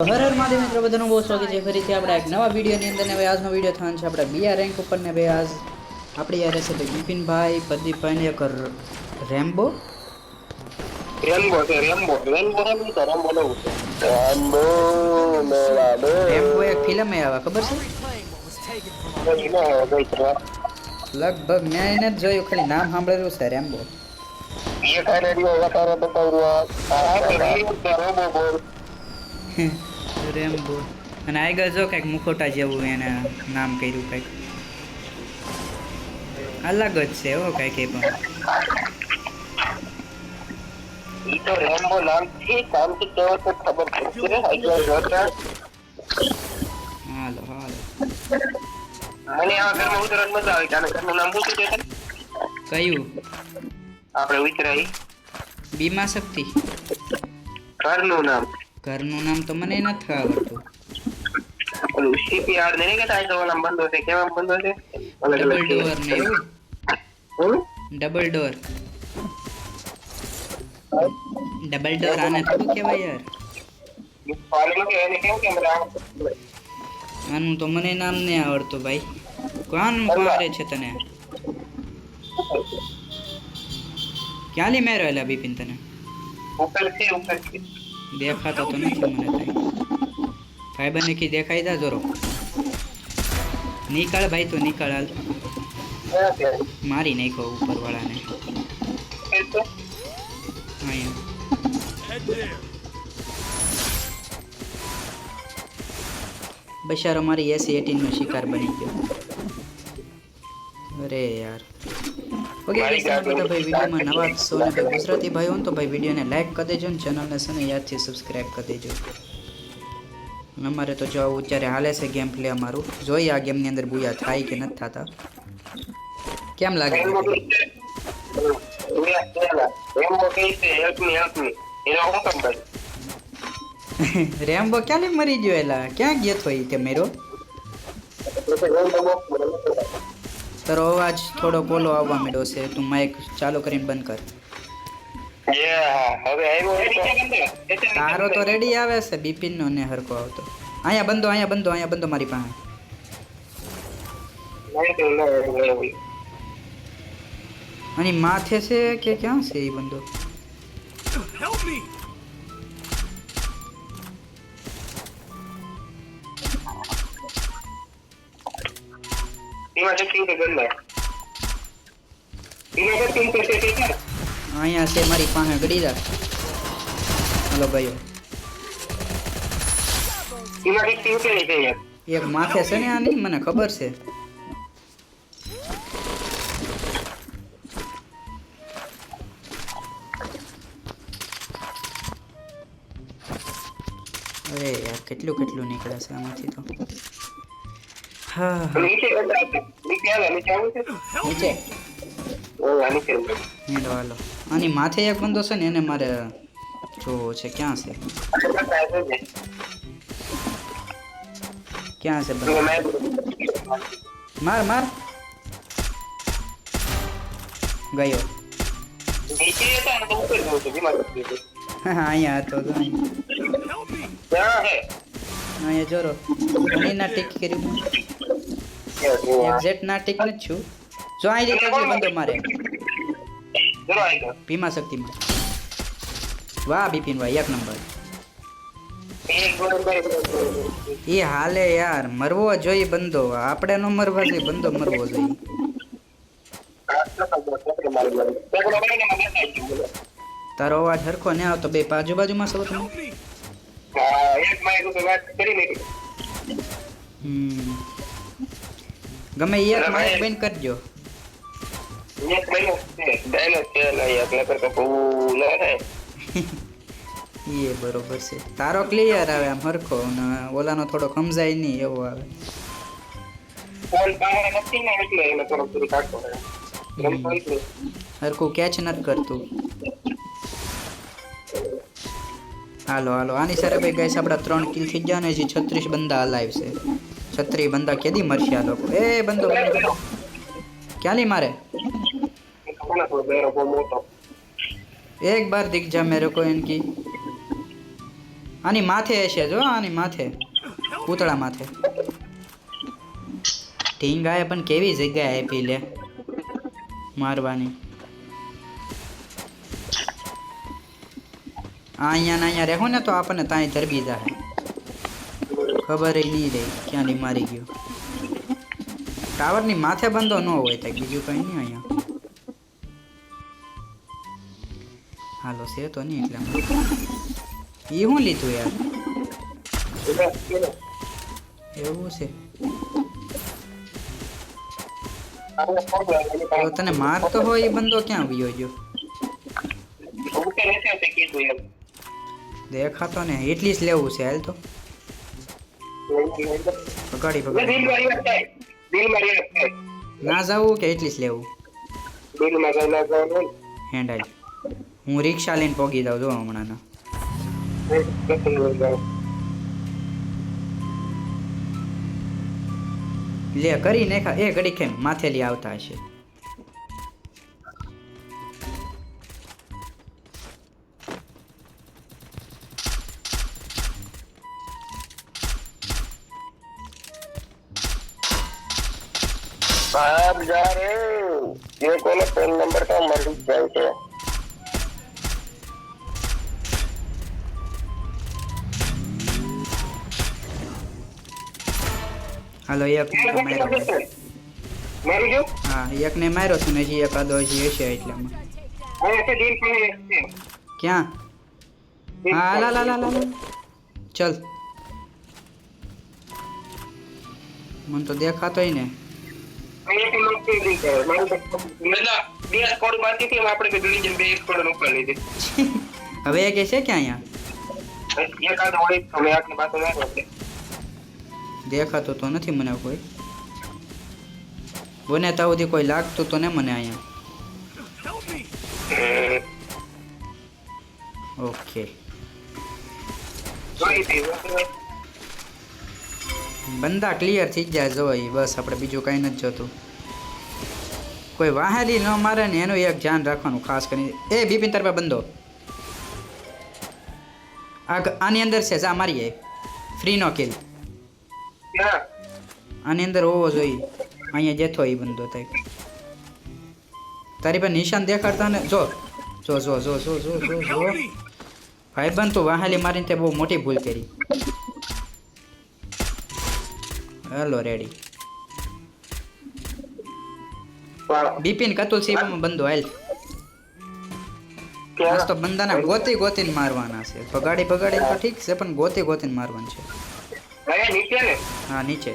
હર હર મહાદેવ મિત્રો બધાનું બહુ સ્વાગત છે ફરીથી આપણે એક નવા વિડીયોની અંદર ને ભાઈ આજનો વિડીયો થવાનો છે આપણે બીઆર રેન્ક ઉપર ને ભાઈ આજ આપણે યાર છે ભાઈ બિપિનભાઈ પ્રદીપભાઈ ને એક રેમ્બો રેમ્બો એક ફિલ્મ આવે ખબર છે લગભગ મેં એને જ જોયું ખાલી નામ સાંભળેલું છે રેમ્બો રેમ્બો અને આગળ જો કંઈક મુખોટા જેવું એને નામ કર્યું કંઈક અલગ જ છે હો કંઈક એ પણ तो रेम्बो नाम थी काम की केवल तो खबर पड़ती है હાલો હાલો મને આ ઘરમાં ઉતરવાનું મજા આવે કારણ ઘરનું નામ શું છે કયું આપણે ઉતરાઈ બીમા શક્તિ ઘરનું નામ તો મને નથી આવડતું ઓલું સીપીઆર ને કે થાય તો ઓલા બંધો છે કેવા બંધો છે અલગ ડબલ અલગ ડોર ને એવું ડબલ ડોર આને થોડું કહેવાય યાર પાણી કે એને કેમ કેમ રામ આનું તો મને નામ નહીં આવડતું ભાઈ કોણ મારે છે તને ક્યાંથી મેરો એલા બિપિન તને ઉપર છે દેખાતો તો નથી મને કઈ ફાઈબર ને કી દેખાઈ જા જોરો નીકળ ભાઈ તો નીકળ હાલ મારી નાખો ઉપર વાળાને બશારો મારી AC-18 નો શિકાર બની ગયો અરે યાર ઓકે ભાઈ વિડીયોમાં નવા છો ને ભાઈ ગુજરાતી ભાઈ હો તો ભાઈ વિડીયોને લાઈક કરી દેજો ને ચેનલને છે ને યાદથી સબસ્ક્રાઇબ કરી દેજો અમારે તો જો અત્યારે હાલે છે ગેમ પ્લે અમારું જોઈએ આ ગેમની અંદર બુયા થાય કે નથી થતા કેમ લાગે રેમ્બો ક્યારે મરી ગયો એલા ક્યાં ગયો તો તે મેરો તારો અવાજ થોડો કોલો આવવા માંડ્યો છે તું માઇક ચાલુ કરીને બંધ કર તારો તો રેડી આવે છે બિપિન નો ને હરકો આવતો અહીંયા બંધો મારી પાસે અને માથે છે કે ક્યાં છે એ બંધો અહીંયા છે મારી પાસે ગડી જા હલો ભાઈઓ એક માથે છે ને આની મને ખબર છે અરે યાર કેટલું નીકળે છે આમાંથી તો હા નીચે હાલો આની માથે એક બંદો છે ને એને મારે જોવો છે ક્યાં છે બંદો માર ગયો અહીંયા હતો અહીંયા જોરો ના ટીક કર્યું એક્ઝેક્ટ ના ટીક નથી છું જો આ રીતે બંદો મારે ભીમા શક્તિમાં વાહ બિપિન ભાઈ એક નંબર એ હાલે યાર મરવો જોઈએ બંદો આપણે નો મરવા જોઈએ બંદો મરવો જોઈએ તારો અવાજ હરખો ને આવતો બે બાજુમાં છો તમે ગમે એક માઇક બંધ કરજો એ બરોબર છે તારો ક્લિયર આવે આમ હરખો અને ઓલાનો થોડો સમજાય નહીં એવો આવે હરખું કેચ નથી કરતું હાલો આની સાથે ભાઈ ગાઈસ આપડા 3 કિલ થઈ ગયા ને હજી 36 બંદા અલાઈવ છે 36 બંદા કેદી મરશે આ લોકો એ બંદો ક્યાંલી મારે एक बार दिख जा मेरे को इनकी આની માથે હશે જો, આની માથે પૂતળા માથે ઢીંગાએ પણ કેવી જગ્યા આપી લે મારવાની. અહીંયા રહેવો ને તો આપણને ત્યાં ધરબી જાય, ખબર નહીં રહી ક્યાંની મારી ગયો. ટાવરની માથે બંધો ન હોય તો બીજું કંઈ નહીં અહીંયા. હાલો છે તો નહીં એટલે એ શું લીધું યાર, એવું છે તો તને મારતો હોય એ બંધો ક્યાં વયો ગયો? દેખાતો ને એટલી જ લેવું છે. હાલ તો પકડી ના જવું કે એટલી જ લેવું? હેન્ડ હું રિક્ષા લઈને પોગી દઉં જો હમણાં. લે કરી નાખા એ ઘડી કેમ માથેલી આવતા હશે. आप जा रहे ये कोई फोन नंबर का मर जाए तो હાલો એક મારી ગયો. હા એકને માર્યો છે ને હજી એકાદો હજી હશે એટલામાં. ક્યાં? હા લા ચલ મને તો દેખાતોય ને. હવે એ કે છે કે અહીંયા દેખાતું તો નથી મને કોઈ. બને ત્યાં સુધી કોઈ લાગતું તો ને મને અહીંયા. ઓકે બંદા ક્લિયર થઈ જાય જોઈ બસ, આપણે બીજું કાંઈ નથી જોતું. કોઈ વાહેલી ન મારે ને એનું એક ધ્યાન રાખવાનું ખાસ કરીને. એ બિપિન તરફે બંધો આની અંદર છે, જા મારીએ ફ્રી નો કિલ આની અંદર હોવો જોઈએ. અહીંયા જેથો એ બંધો થાય. તારી પર નિશાન દેખાડતા ને જો જો જો જો જો જો જો જો ભાઈબંધ તું વાહેલી મારીને તે બહુ મોટી ભૂલ કરી. હેલો રેડી બિપિન કતુલ સીમાં બંધો હાલ. આજ તો બંદાને ગોતીને મારવાના છે. ભગાડી તો ઠીક છે પણ ગોતીને મારવાનું છે. હા નીચે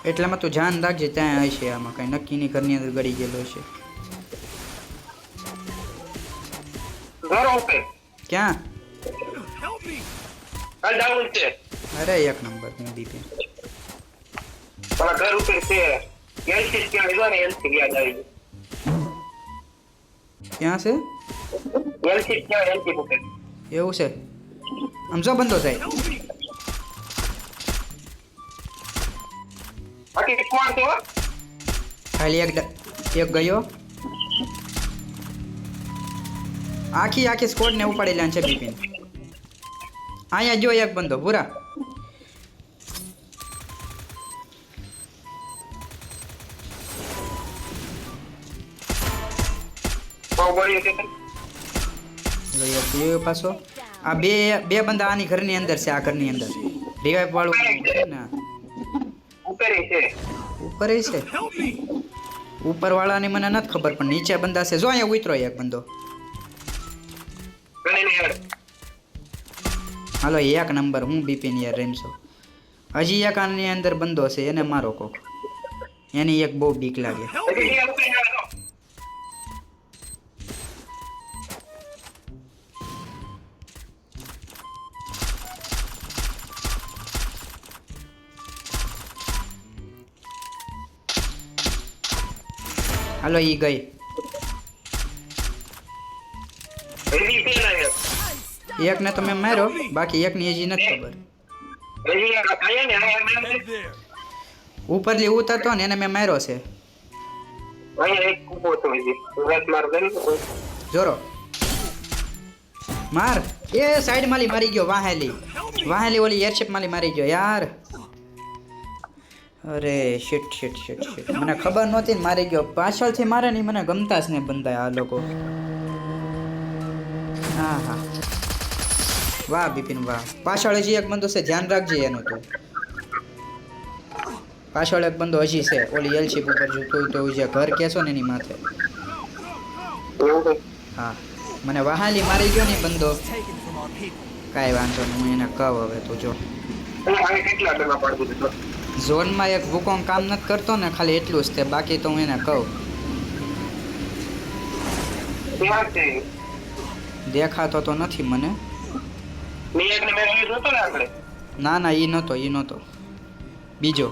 એટલામાં તું ધ્યાન રાખજે, ત્યાં હશે આમાં કઈ નક્કી નહીં, ઘરની અંદર ગળી ગયેલો છે. ક્યાં? અરે એક નંબર હું બિપિન ઘર ઉપર છે. ક્યાં છે? એવું છે આમ જો બંધો થાય. ખાલી એક ગયો. આખી સ્કોડ ને ઉપાડી લે છે બિપિન. અહીંયા જો એક બંધો પૂરા. પાછો આ બે બંદા આની ઘરની અંદર છે. આ ઘરની અંદર રિવાઇવ વાળું ઉપર છે. ઉપર વાળાની મને નથી ખબર પણ નીચે બંદા છે. જો અહીંયા ઉતરો એક બંદો. હાલો એક નંબર હું બિપિન યાર રેમસો. હજી એક આની અંદર બંદો છે, એને મારો કોક. એની એક બહુ બીક લાગે. હાલો ઈ ગઈ. એકને તો મેં માર્યો, બાકી એકની હજી નથી ખબર. ઉપરથી ઉતરતો ને એને મેં માર્યો છે. જોરો માર એ સાઈડ માલી મારી ગયો વાહેલી ઓલી એરશિપ માલી મારી ગયો યાર અરે શિટ મને ખબર નહોતી ને મારી ગયો પાછળથી મારે ને મને ગમતા જ ને બંધાય આ લોકો હા વાહ બિપિન વાહ પાછળ હજી એક બંદો છે ધ્યાન રાખજે એનું તો પાછળ એક બંદો હજી છે ઓલી એલશીપ ઉપર જો તો જે ઘર કેસો ને એની માથે હા મને વાહાલી મારી ગયો ને બંદો કાંઈ વાંધો નહીં હું એને કહું હવે તું જો ઝોનમાં એક વુકોંગ કામ નથી કરતો ને ખાલી એટલું જ તે બાકી તો હું એને કહું દેખાતો તો નથી મને ના ઈ નહોતો બીજો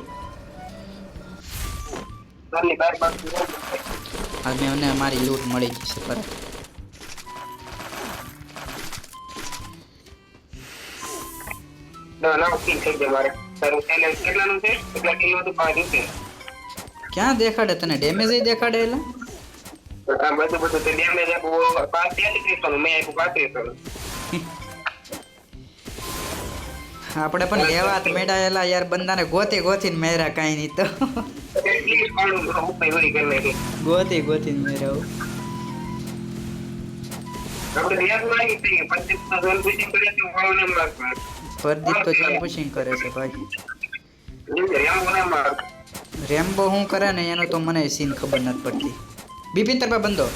મને મારી લૂંટ મળી ગઈ છે પર ક્યાં દેખાડે તને ડેમેજ દેખાડે એટલે આપણે પણ લેવા મેળાયેલા યાર બંદાને ગોતીને મેરા કાંઈ નહીં તો ગોતીને મેળાવું પ્રદીપ તો જોન પુશિંગ કરે છે ભાઈ રેમ્બો શું કરે ને એનો તો મને સીન ખબર નથી પડતી બિપિન તરફા બંધો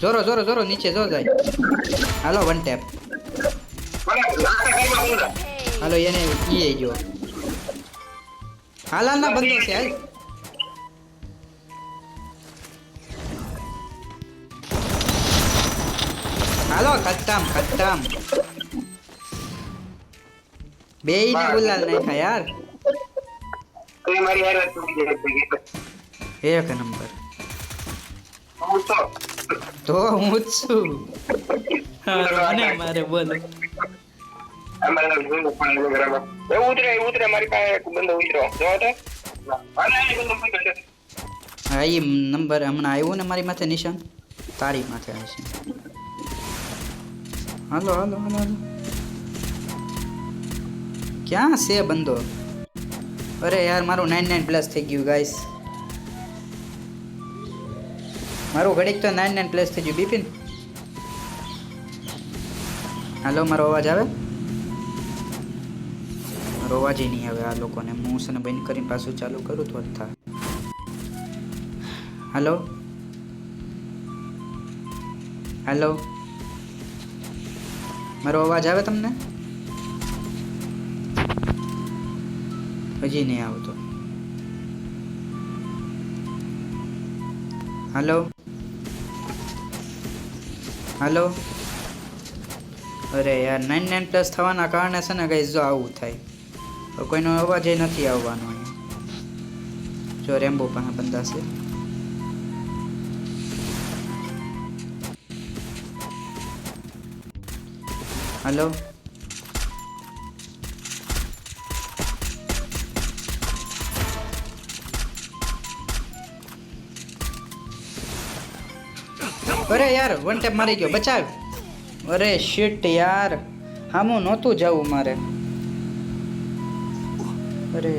જોરો નીચે જો જાય હાલો વન ટેપ હાલો એને ઈ જો હાલ ના બંધો છે હાલ હાલો ખતમ બેયને ગુલાલ નાખ્યા યાર એક નંબર તો હું જ છું મને મારે બોલો હા એ નંબર હમણાં આવ્યો ને મારી માથે નિશાન તારી માથે આવશે હાલો ક્યાં છે બંદો અરે યાર મારું 99 પ્લસ થઈ ગયું ગાઈસ મારું ઘડીક તો 99 પ્લસ થઈ ગયું બિપિન હાલો મારો અવાજ આવે મારો અવાજ નહીં આવે આ લોકોને હું છે ને બંધ કરીને પાછું ચાલુ કરું તો જ થાય હાલો મારો અવાજ આવે તમને હજી નહીં આવતો હાલો અરે યાર 99 પ્લસ થવાના કારણે છે ને ગાઈસ જો આવું થાય કોઈનો અવાજ નથી આવવાનો અહીંયા જો રેમ્બો પાસે બંધા છે હાલો અરે યાર વન ટેપ મારી ગયો બચાવ અરે શિટ યાર હામું નહોતું જવું મારે અરે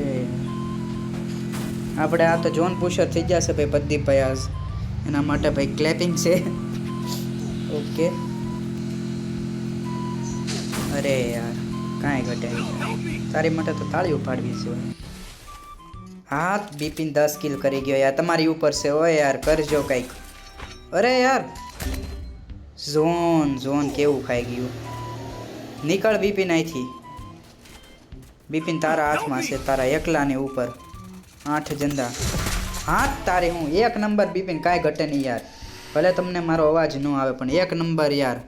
આપણે આ તો જોન પુશર થઈ જશે ભાઈ પ્રદીપભાઈ આજ એના માટે ભાઈ ક્લેપિંગ છે ઓકે અરે યાર કાંઈ ઘટાય તારી માટે તો તાળી ઉપાડવી છે હાથ બિપિન 10 કિલ કરી ગયો યાર તમારી ઉપર છે ઓય યાર કરજો કંઈક અરે યાર ઝોન કેવું ખાઈ ગયું નીકળ બિપિન અહીંથી બિપિન તારા હાથમાં છે તારા એકલાની ઉપર 8 જંદા હાથ તારે હું 1 નંબર બિપિન કાંઈ ઘટે નહીં યાર ભલે તમને મારો અવાજ ન આવે પણ 1 નંબર યાર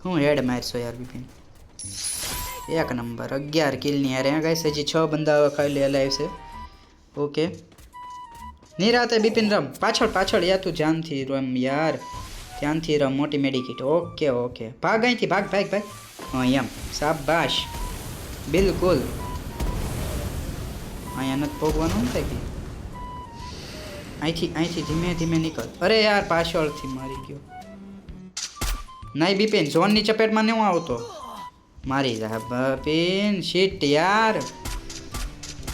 હું હેડ મારશો યાર બિપિન 1 નંબર 11 કિલની યાર અહીંયા ગાઈસ હજી 6 બંદા ખાલી લાઈવ છે ઓકે નિરાતે બિપિન રમ પાછળ યા તું ધ્યાનથી રમ યાર ધ્યાનથી રમ મોટી મેડિકિટ ઓકે ભાગ અહીંથી ભાગ હા એમ શાબાશ બિલકુલ અહીંયા નથી ભોગવાનું થાય કે અહીંથી ધીમે નીકળ અરે યાર પાછળથી મારી ગયો નહીં બિપિન ઝોનની ચપેટમાં નહીં આવતો મારી જા બિપિન શીટ યાર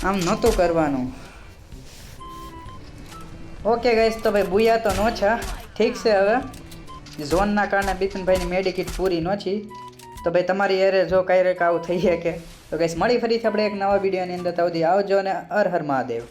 આમ નહોતું કરવાનું ઓકે ગાઈસ તો ભાઈ બુયા તો નો છે ઠીક છે હવે ઝોનના કારણે બિપિનભાઈની મેડિકિટ પૂરી નહોતી તો ભાઈ તમારી યારે જો કાંઈક આવું થઈ શકે તો ગાઈસ મળી ફરીથી આપણે એક નવા વિડીયોની અંદર તો આવજો અને હર હર મહાદેવ